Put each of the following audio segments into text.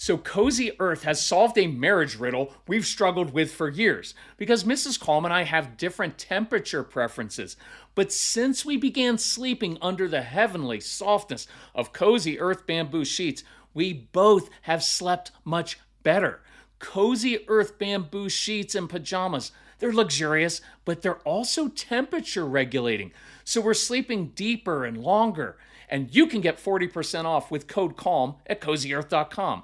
So Cozy Earth has solved a marriage riddle we've struggled with for years because Mrs. Calm and I have different temperature preferences. But since we began sleeping under the heavenly softness of Cozy Earth bamboo sheets, we both have slept much better. Cozy Earth bamboo sheets and pajamas. They're luxurious, but they're also temperature regulating. So we're sleeping deeper and longer. And you can get 40% off with code CALM at cozyearth.com.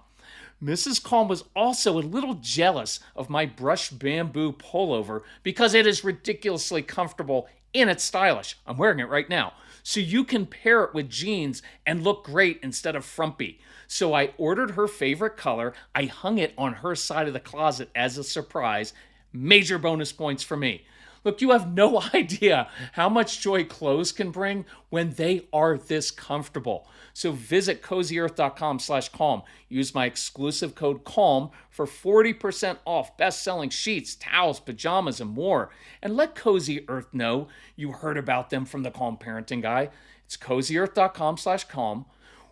Mrs. Calm was also a little jealous of my brushed bamboo pullover because it is ridiculously comfortable and it's stylish. I'm wearing it right now. So you can pair it with jeans and look great instead of frumpy. So I ordered her favorite color. I hung it on her side of the closet as a surprise. Major bonus points for me. Look, you have no idea how much joy clothes can bring when they are this comfortable. So visit cozyearth.com/calm. Use my exclusive code CALM for 40% off best-selling sheets, towels, pajamas, and more. And let Cozy Earth know you heard about them from the Calm Parenting Guy. It's cozyearth.com/calm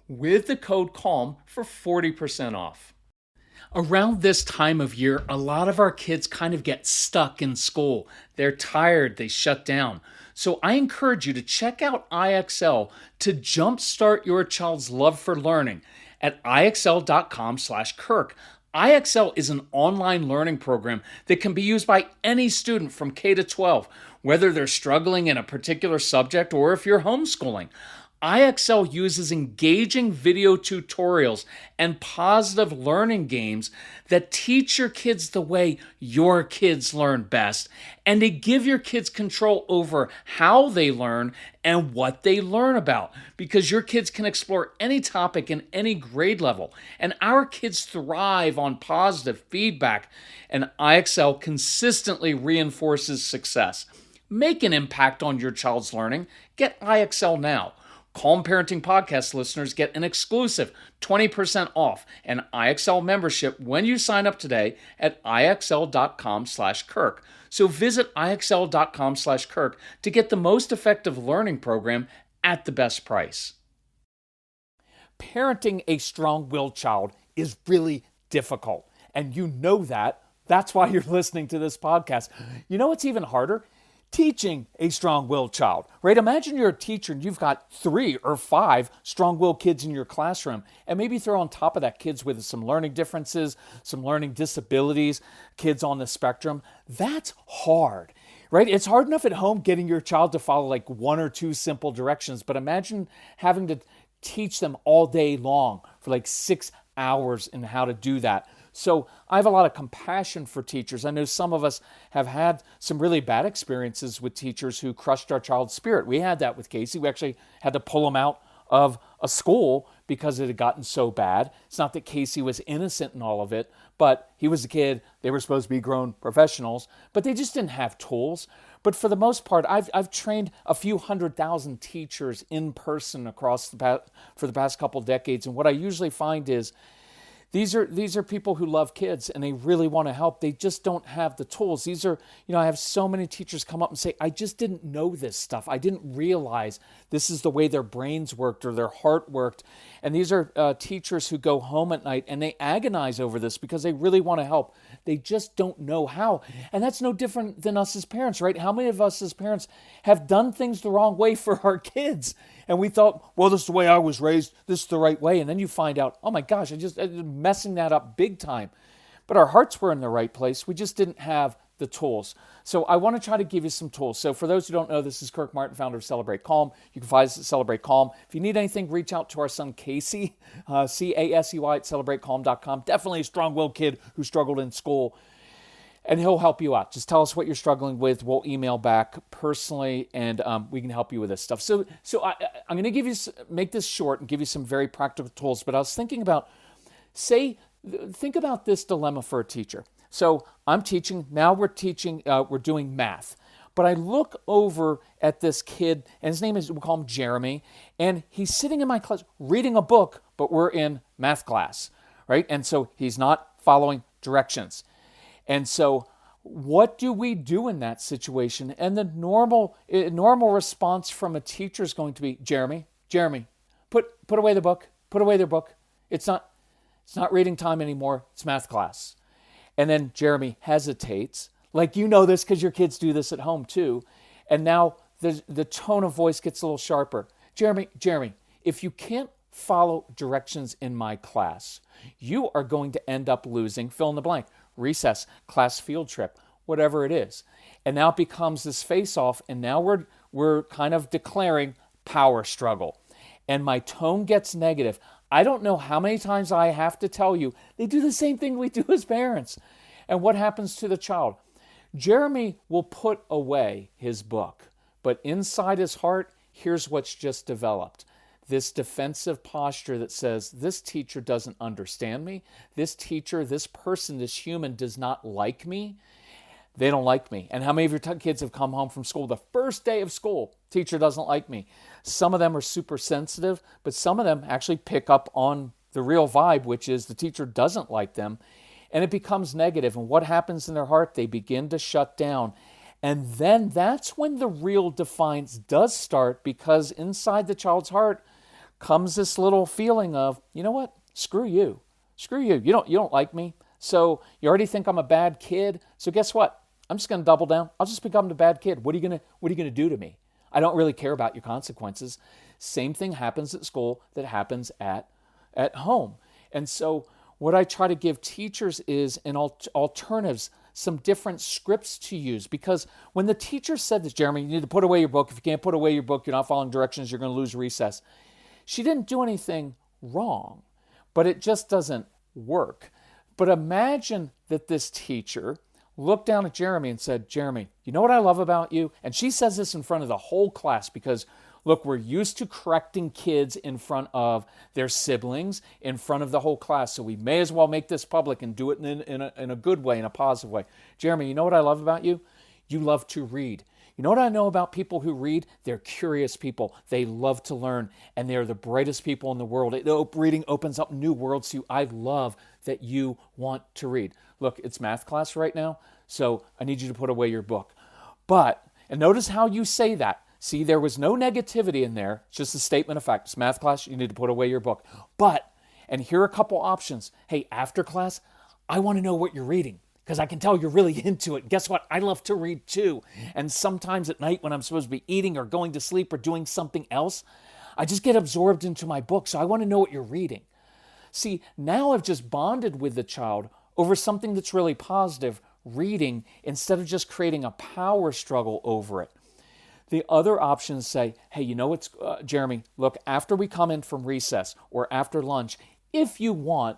with the code CALM for 40% off. Around this time of year, a lot of our kids kind of get stuck in school. They're tired, they shut down. So I encourage you to check out IXL to jumpstart your child's love for learning at IXL.com/Kirk. IXL is an online learning program that can be used by any student from K to 12, whether they're struggling in a particular subject or if you're homeschooling. IXL uses engaging video tutorials and positive learning games that teach your kids the way your kids learn best and to give your kids control over how they learn and what they learn about, because your kids can explore any topic in any grade level. And our kids thrive on positive feedback, and IXL consistently reinforces success. Make an impact on your child's learning. Get IXL now. Calm Parenting Podcast listeners get an exclusive 20% off an IXL membership when you sign up today at IXL.com/Kirk. So visit IXL.com/Kirk to get the most effective learning program at the best price. Parenting a strong-willed child is really difficult, and you know that. That's why you're listening to this podcast. You know what's even harder? Teaching a strong-willed child, right? Imagine you're a teacher and you've got 3 or 5 strong-willed kids in your classroom, and maybe throw on top of that kids with some learning differences, some learning disabilities, kids on the spectrum. That's hard, right? It's hard enough at home getting your child to follow like 1 or 2 simple directions, but imagine having to teach them all day long for like 6 hours in how to do that. So I have a lot of compassion for teachers. I know some of us have had some really bad experiences with teachers who crushed our child's spirit. We had that with Casey. We actually had to pull him out of a school because it had gotten so bad. It's not that Casey was innocent in all of it, but he was a kid. They were supposed to be grown professionals, but they just didn't have tools. But for the most part, I've trained a few 100,000 teachers in person across for the past couple decades, and what I usually find is these are people who love kids and they really want to help. They just don't have the tools. These are, I have so many teachers come up and say, I just didn't know this stuff. I didn't realize this is the way their brains worked or their heart worked. And these are teachers who go home at night and they agonize over this because they really want to help. They just don't know how. And that's no different than us as parents, right? How many of us as parents have done things the wrong way for our kids? And we thought, well, this is the way I was raised. This is the right way. And then you find out, oh my gosh, I'm messing that up big time. But our hearts were in the right place. We just didn't have the tools. So I want to try to give you some tools. So for those who don't know, this is Kirk Martin, founder of Celebrate Calm. You can find us at Celebrate Calm. If you need anything, reach out to our son Casey, Casey at celebratecalm.com. Definitely a strong-willed kid who struggled in school. And he'll help you out. Just tell us what you're struggling with. We'll email back personally, and we can help you with this stuff. So I'm going to make this short and give you some very practical tools. But I was thinking about, think about this dilemma for a teacher. So I'm teaching. Now we're doing math. But I look over at this kid, and his name is, we'll call him Jeremy, and he's sitting in my class reading a book, but we're in math class, right? And so he's not following directions. And so what do we do in that situation? And the normal response from a teacher is going to be, Jeremy, put away the book, put away their book. It's not, It's not reading time anymore. It's math class. And then Jeremy hesitates. Like, you know this because your kids do this at home too. And now the tone of voice gets a little sharper. Jeremy, if you can't follow directions in my class, you are going to end up losing fill in the blank, recess, class field trip, whatever it is. And now it becomes this face-off, and now we're kind of declaring power struggle. And my tone gets negative. I don't know how many times I have to tell you, they do the same thing we do as parents. And what happens to the child? Jeremy will put away his book, but inside his heart, here's what's just developed. This defensive posture that says, this teacher doesn't understand me. This teacher, this person, this human does not like me. They don't like me. And how many of your kids have come home from school the first day of school? Teacher doesn't like me. Some of them are super sensitive, but some of them actually pick up on the real vibe, which is the teacher doesn't like them. And it becomes negative. And what happens in their heart? They begin to shut down. And then that's when the real defiance does start, because inside the child's heart comes this little feeling of, you know what? Screw you. Screw you. You don't like me. So you already think I'm a bad kid. So guess what? I'm just going to double down. I'll just become the bad kid. What are you going to do to me? I don't really care about your consequences. Same thing happens at school that happens at home. And so what I try to give teachers is alternatives, some different scripts to use. Because when the teacher said this, Jeremy, you need to put away your book. If you can't put away your book, you're not following directions, you're going to lose recess. She didn't do anything wrong, but it just doesn't work. But imagine that this teacher looked down at Jeremy and said, Jeremy, you know what I love about you? And she says this in front of the whole class because, look, we're used to correcting kids in front of their siblings, in front of the whole class. So we may as well make this public and do it in a good way, in a positive way. Jeremy, you know what I love about you? You love to read. You know what I know about people who read? They're curious people. They love to learn, and they're the brightest people in the world. Reading opens up new worlds to you. I love that you want to read. Look, it's math class right now, so I need you to put away your book. And notice how you say that. See, there was no negativity in there. It's just a statement of fact. It's math class. You need to put away your book. And here are a couple options. Hey, after class, I want to know what you're reading, because I can tell you're really into it. Guess what? I love to read too. And sometimes at night when I'm supposed to be eating or going to sleep or doing something else, I just get absorbed into my book. So I want to know what you're reading. See, now I've just bonded with the child over something that's really positive, reading, instead of just creating a power struggle over it. The other options say, hey, you know what's, Jeremy, look, after we come in from recess or after lunch, if you want,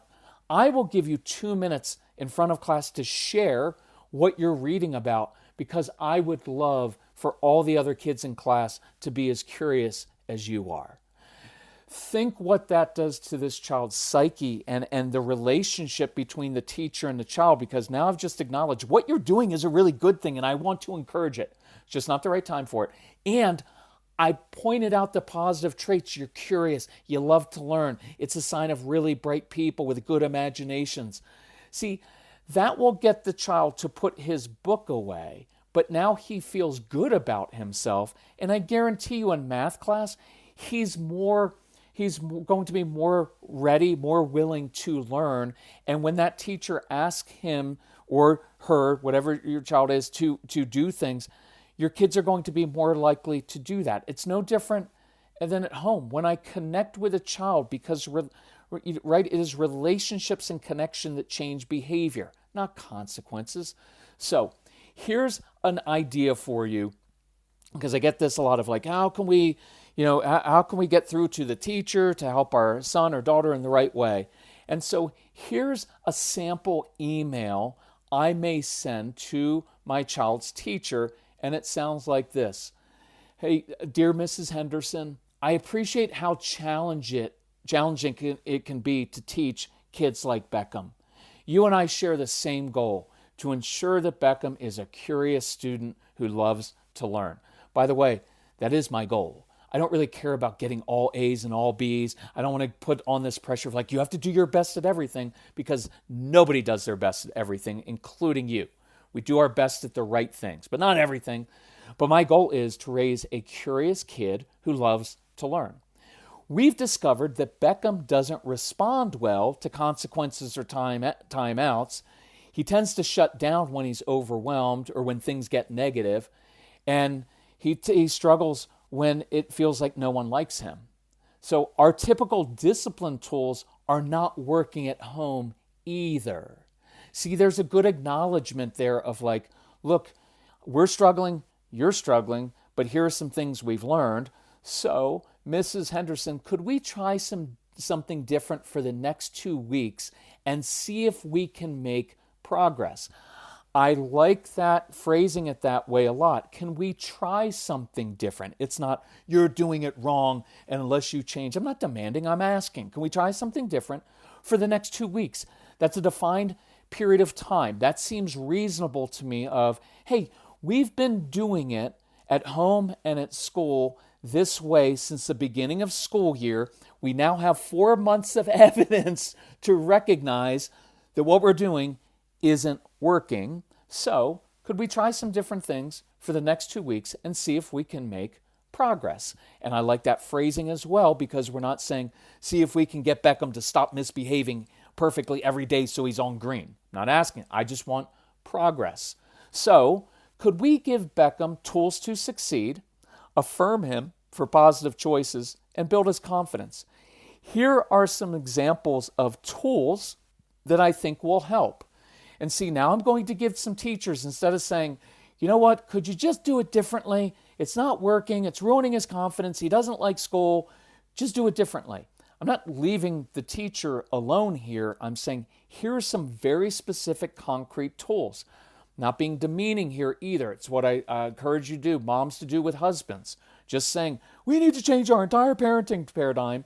I will give you 2 minutes in front of class to share what you're reading about, because I would love for all the other kids in class to be as curious as you are. Think what that does to this child's psyche and the relationship between the teacher and the child, because now I've just acknowledged what you're doing is a really good thing and I want to encourage it. It's just not the right time for it. And I pointed out the positive traits. You're curious. You love to learn. It's a sign of really bright people with good imaginations. See, that will get the child to put his book away, but now he feels good about himself. And I guarantee you in math class, he's going to be more ready, more willing to learn. And when that teacher asks him or her, whatever your child is, to do things, your kids are going to be more likely to do that. It's no different than at home. When I connect with a child, because right, it is relationships and connection that change behavior, not consequences. So here's an idea for you, because I get this a lot of like, how can we get through to the teacher to help our son or daughter in the right way? And so here's a sample email I may send to my child's teacher, and it sounds like this. Hey, dear Mrs. Henderson, I appreciate how challenging it can be to teach kids like Beckham. You and I share the same goal, to ensure that Beckham is a curious student who loves to learn. By the way, that is my goal. I don't really care about getting all A's and all B's. I don't want to put on this pressure of like, you have to do your best at everything, because nobody does their best at everything, including you. We do our best at the right things, but not everything. But my goal is to raise a curious kid who loves to learn. We've discovered that Beckham doesn't respond well to consequences or timeouts. He tends to shut down when he's overwhelmed or when things get negative, and he struggles when it feels like no one likes him. So our typical discipline tools are not working at home either. See, there's a good acknowledgement there of like, look, we're struggling, you're struggling, but here are some things we've learned. So, Mrs. Henderson, could we try something different for the next 2 weeks and see if we can make progress? I like that, phrasing it that way a lot. Can we try something different? It's not, you're doing it wrong, and unless you change. I'm not demanding, I'm asking. Can we try something different for the next 2 weeks? That's a defined period of time. That seems reasonable to me of, hey, we've been doing it at home and at school this way since the beginning of school year. We now have 4 months of evidence to recognize that what we're doing isn't working. So, could we try some different things for the next 2 weeks and see if we can make progress? And I like that phrasing as well, because we're not saying, see if we can get Beckham to stop misbehaving perfectly every day so he's on green. I'm not asking. I just want progress. So, could we give Beckham tools to succeed, affirm him for positive choices, and build his confidence? Here are some examples of tools that I think will help. And see, now I'm going to give some teachers, instead of saying, you know what, could you just do it differently? It's not working. It's ruining his confidence. He doesn't like school. Just do it differently. I'm not leaving the teacher alone here. I'm saying, here are some very specific concrete tools. Not being demeaning here either. It's what I encourage you to do, moms to do with husbands. Just saying, we need to change our entire parenting paradigm.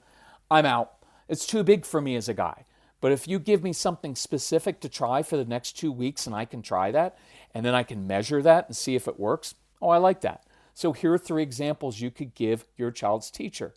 I'm out. It's too big for me as a guy. But if you give me something specific to try for the next 2 weeks and I can try that, and then I can measure that and see if it works, oh, I like that. So here are 3 examples you could give your child's teacher.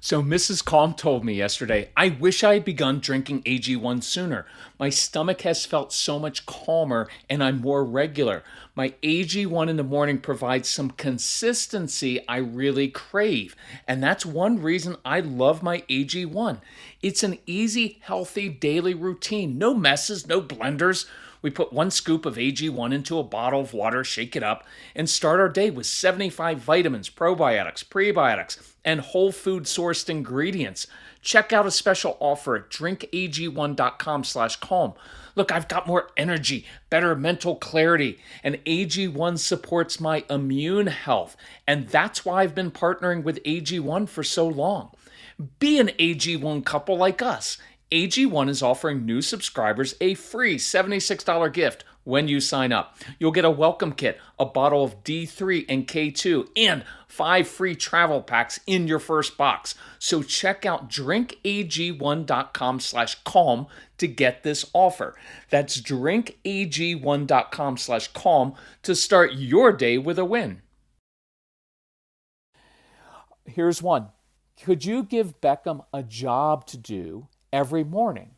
So Mrs. Calm told me yesterday, I wish I had begun drinking AG1 sooner. My stomach has felt so much calmer and I'm more regular. My AG1 in the morning provides some consistency I really crave. And that's one reason I love my AG1. It's an easy, healthy daily routine. No messes, no blenders. We put 1 scoop of AG1 into a bottle of water, shake it up, and start our day with 75 vitamins, probiotics, prebiotics, and whole food sourced ingredients. Check out a special offer at drinkag1.com/calm. Look, I've got more energy, better mental clarity, and AG1 supports my immune health. And that's why I've been partnering with AG1 for so long. Be an AG1 couple like us. AG1 is offering new subscribers a free $76 gift when you sign up. You'll get a welcome kit, a bottle of D3 and K2, and 5 free travel packs in your first box. So check out drinkag1.com/calm to get this offer. That's drinkag1.com/calm to start your day with a win. Here's one. Could you give Beckham a job to do every morning?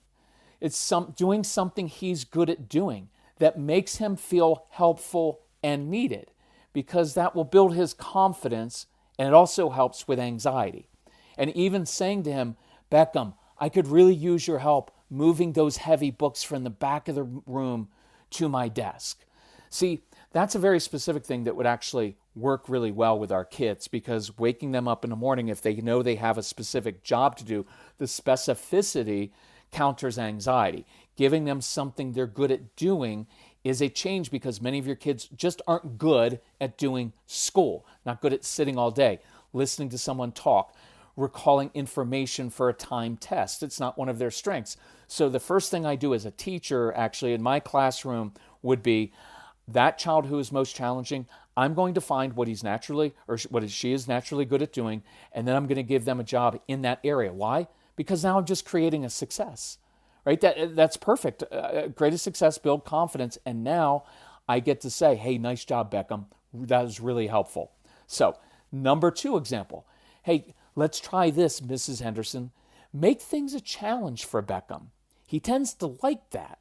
It's doing something he's good at doing that makes him feel helpful and needed, because that will build his confidence, and it also helps with anxiety. And even saying to him, Beckham, I could really use your help moving those heavy books from the back of the room to my desk. See, that's a very specific thing that would actually work really well with our kids, because waking them up in the morning, if they know they have a specific job to do, the specificity counters anxiety. Giving them something they're good at doing is a change, because many of your kids just aren't good at doing school, not good at sitting all day, listening to someone talk, recalling information for a timed test. It's not one of their strengths. So the first thing I do as a teacher, actually, in my classroom would be that child who is most challenging, I'm going to find what he's naturally, or what she is naturally good at doing, and then I'm going to give them a job in that area. Why? Because now I'm just creating a success, right? That's perfect. Greatest success, build confidence, and now I get to say, hey, nice job, Beckham. That was really helpful. So, number 2 example. Hey, let's try this, Mrs. Henderson. Make things a challenge for Beckham. He tends to like that.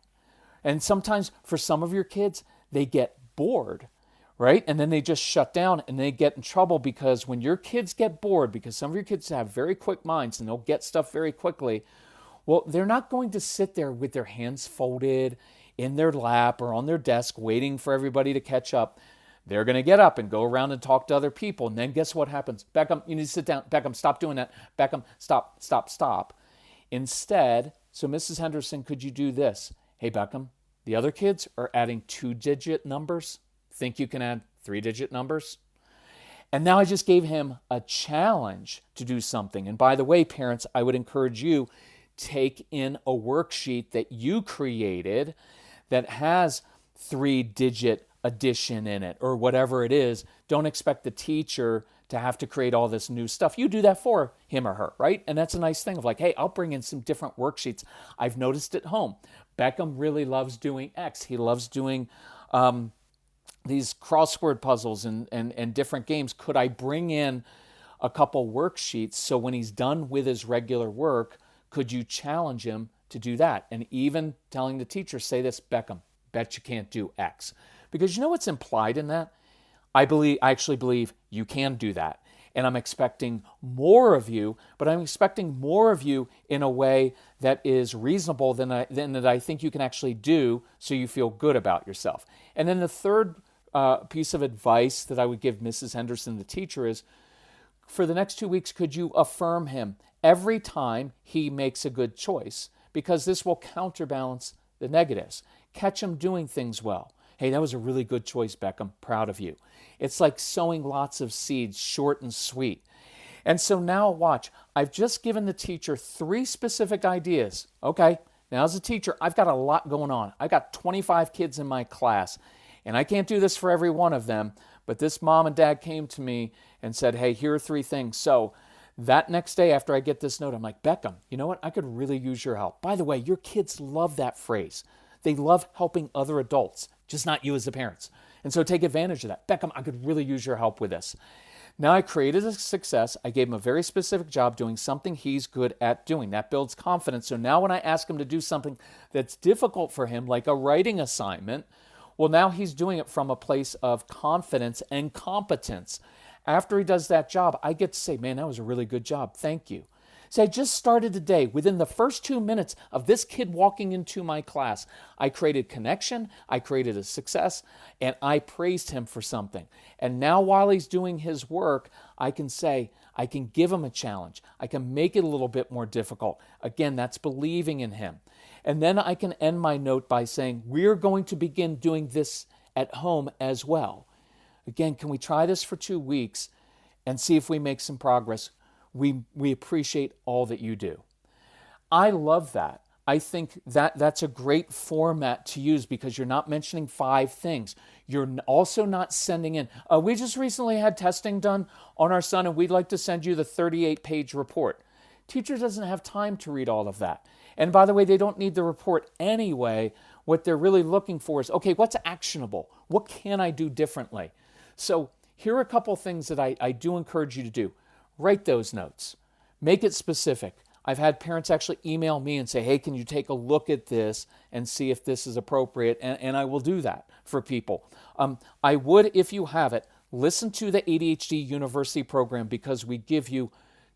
And sometimes for some of your kids, they get bored, right? And then they just shut down and they get in trouble because when your kids get bored, because some of your kids have very quick minds and they'll get stuff very quickly, well, they're not going to sit there with their hands folded in their lap or on their desk waiting for everybody to catch up. They're going to get up and go around and talk to other people. And then guess what happens? Beckham, you need to sit down. Beckham, stop doing that. Beckham, stop, stop, stop. Instead, so Mrs. Henderson, could you do this? Hey, Beckham, the other kids are adding 2-digit numbers. Think you can add 3-digit numbers? And now I just gave him a challenge to do something. And by the way, parents, I would encourage you, take in a worksheet that you created that has 3-digit addition in it or whatever it is. Don't expect the teacher to have to create all this new stuff. You do that for him or her, right? And that's a nice thing of like, hey, I'll bring in some different worksheets. I've noticed at home, Beckham really loves doing X. He loves doing these crossword puzzles and different games. Could I bring in a couple worksheets so when he's done with his regular work, could you challenge him to do that? And even telling the teacher, say this, Beckham, bet you can't do X. Because you know what's implied in that? I actually believe you can do that. And I'm expecting more of you, but I'm expecting more of you in a way that is reasonable than that I think you can actually do so you feel good about yourself. And then the third piece of advice that I would give Mrs. Henderson, the teacher, is for the next 2 weeks, could you affirm him every time he makes a good choice? Because this will counterbalance the negatives. Catch him doing things well. Hey, that was a really good choice, Beckham. Proud of you. It's like sowing lots of seeds, short and sweet. And so now watch, I've just given the teacher 3 specific ideas. Okay, now as a teacher, I've got a lot going on. I got 25 kids in my class, and I can't do this for every one of them, but this mom and dad came to me and said, hey, here are 3 things. So that next day after I get this note, I'm like, Beckham, you know what? I could really use your help. By the way, your kids love that phrase. They love helping other adults, just not you as the parents. And so take advantage of that. Beckham, I could really use your help with this. Now I created a success. I gave him a very specific job doing something he's good at doing. That builds confidence. So now when I ask him to do something that's difficult for him, like a writing assignment, well, now he's doing it from a place of confidence and competence. After he does that job, I get to say, man, that was a really good job. Thank you. So I just started the day. Within the first 2 minutes of this kid walking into my class, I created connection, I created a success, and I praised him for something. And now while he's doing his work, I can say, I can give him a challenge. I can make it a little bit more difficult. Again, that's believing in him. And then I can end my note by saying, we're going to begin doing this at home as well. Again, can we try this for 2 weeks and see if we make some progress? We appreciate all that you do. I love that. I think that that's a great format to use because you're not mentioning 5 things. You're also not sending in, we just recently had testing done on our son and we'd like to send you the 38-page report. Teacher doesn't have time to read all of that. And by the way, they don't need the report anyway. What they're really looking for is, okay, what's actionable? What can I do differently? So here are a couple things that I do encourage you to do. Write those notes. Make it specific. I've had parents actually email me and say, hey, can you take a look at this and see if this is appropriate? And I will do that for people. I would, if you have it, listen to the ADHD University program because we give you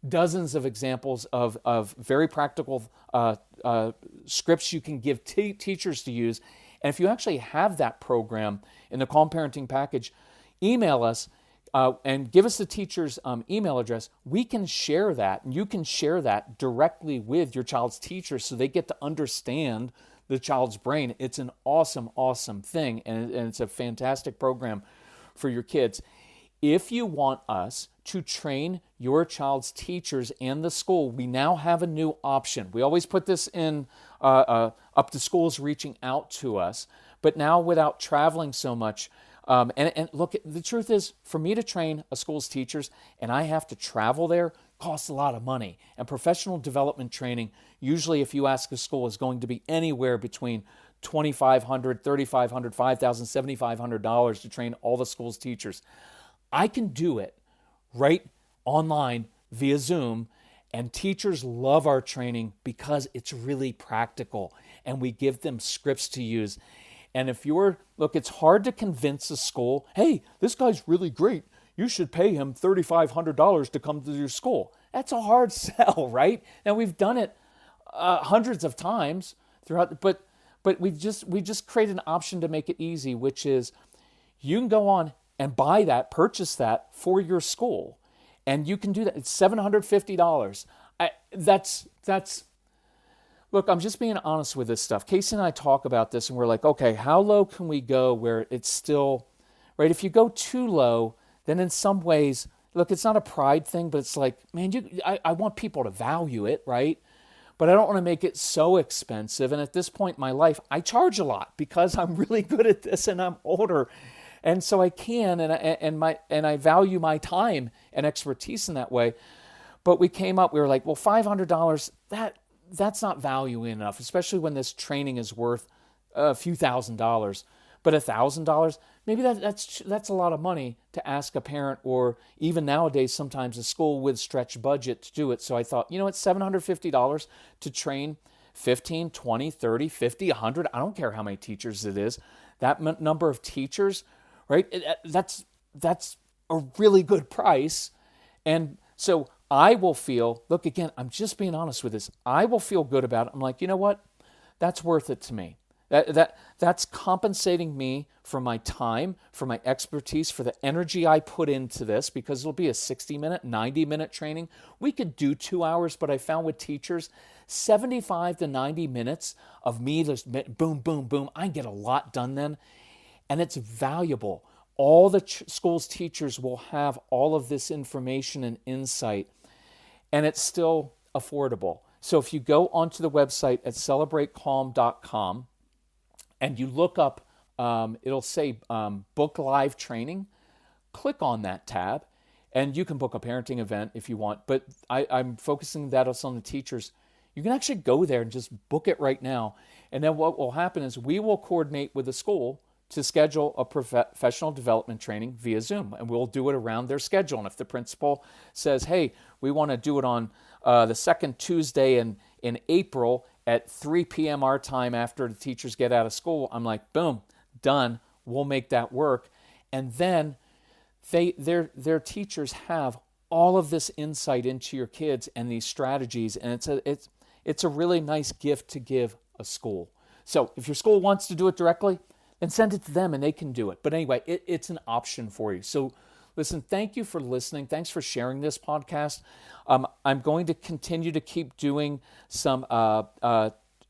dozens of examples of very practical scripts you can give teachers to use. And if you actually have that program in the Calm Parenting package, email us and give us the teacher's email address. We can share that, and you can share that directly with your child's teacher so they get to understand the child's brain. It's an awesome, awesome thing, and it's a fantastic program for your kids. If you want us to train your child's teachers and the school, we now have a new option. We always put this in up to schools reaching out to us, but now without traveling so much. And look, the truth is, for me to train a school's teachers and I have to travel there, costs a lot of money. And professional development training, usually if you ask a school, is going to be anywhere between $2,500, $3,500, $5,000, $7,500 to train all the school's teachers. I can do it right online via Zoom, and teachers love our training because it's really practical and we give them scripts to use. And if look, it's hard to convince a school, hey, this guy's really great. You should pay him $3,500 to come to your school. That's a hard sell, right? And we've done it hundreds of times throughout, but we just create an option to make it easy, which is you can go on and buy that, purchase that for your school, and you can do that. It's $750. That's Look, I'm just being honest with this stuff. Casey and I talk about this, and we're like, okay, how low can we go where it's still, right? If you go too low, then in some ways, look, it's not a pride thing, but it's like, man, I want people to value it, right? But I don't want to make it so expensive. And at this point in my life, I charge a lot because I'm really good at this and I'm older. And so I can, and I value my time and expertise in that way. But we were like, well, $500, that's not value enough, especially when this training is worth a few $1,000s. But $1,000, maybe that's a lot of money to ask a parent, or even nowadays sometimes a school with stretched budget to do it. So I thought, it's $750 to train 15, 20, 30, 50, 100. I don't care how many teachers it is. That number of teachers, right? That's a really good price. And so I will feel, look, again, I'm just being honest with this. I will feel good about it. I'm like, you know what? That's worth it to me. That's compensating me for my time, for my expertise, for the energy I put into this, because it'll be a 60-minute, 90-minute training. We could do 2 hours, but I found with teachers, 75 to 90 minutes of me just boom, boom, boom. I get a lot done then, and it's valuable. All the school's teachers will have all of this information and insight, and it's still affordable. So if you go onto the website at celebratecalm.com, and you look up, it'll say book live training. Click on that tab, and you can book a parenting event if you want. But I'm focusing that on the teachers. You can actually go there and just book it right now. And then what will happen is we will coordinate with the school to schedule a professional development training via Zoom, and we'll do it around their schedule. And if the principal says, hey, we want to do it on the second Tuesday in April at 3 p.m. our time after the teachers get out of school, I'm like, boom, done. We'll make that work. And then their teachers have all of this insight into your kids and these strategies, and it's a really nice gift to give a school. So if your school wants to do it directly, then send it to them and they can do it. But anyway, it's an option for you. So listen, thank you for listening. Thanks for sharing this podcast. I'm going to continue to keep doing some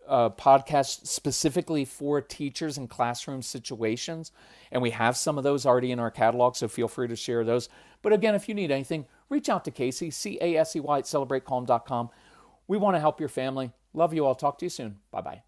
podcasts specifically for teachers in classroom situations. And we have some of those already in our catalog, so feel free to share those. But again, if you need anything, reach out to Casey, Casey at celebratecalm.com. We want to help your family. Love you all. Talk to you soon. Bye-bye.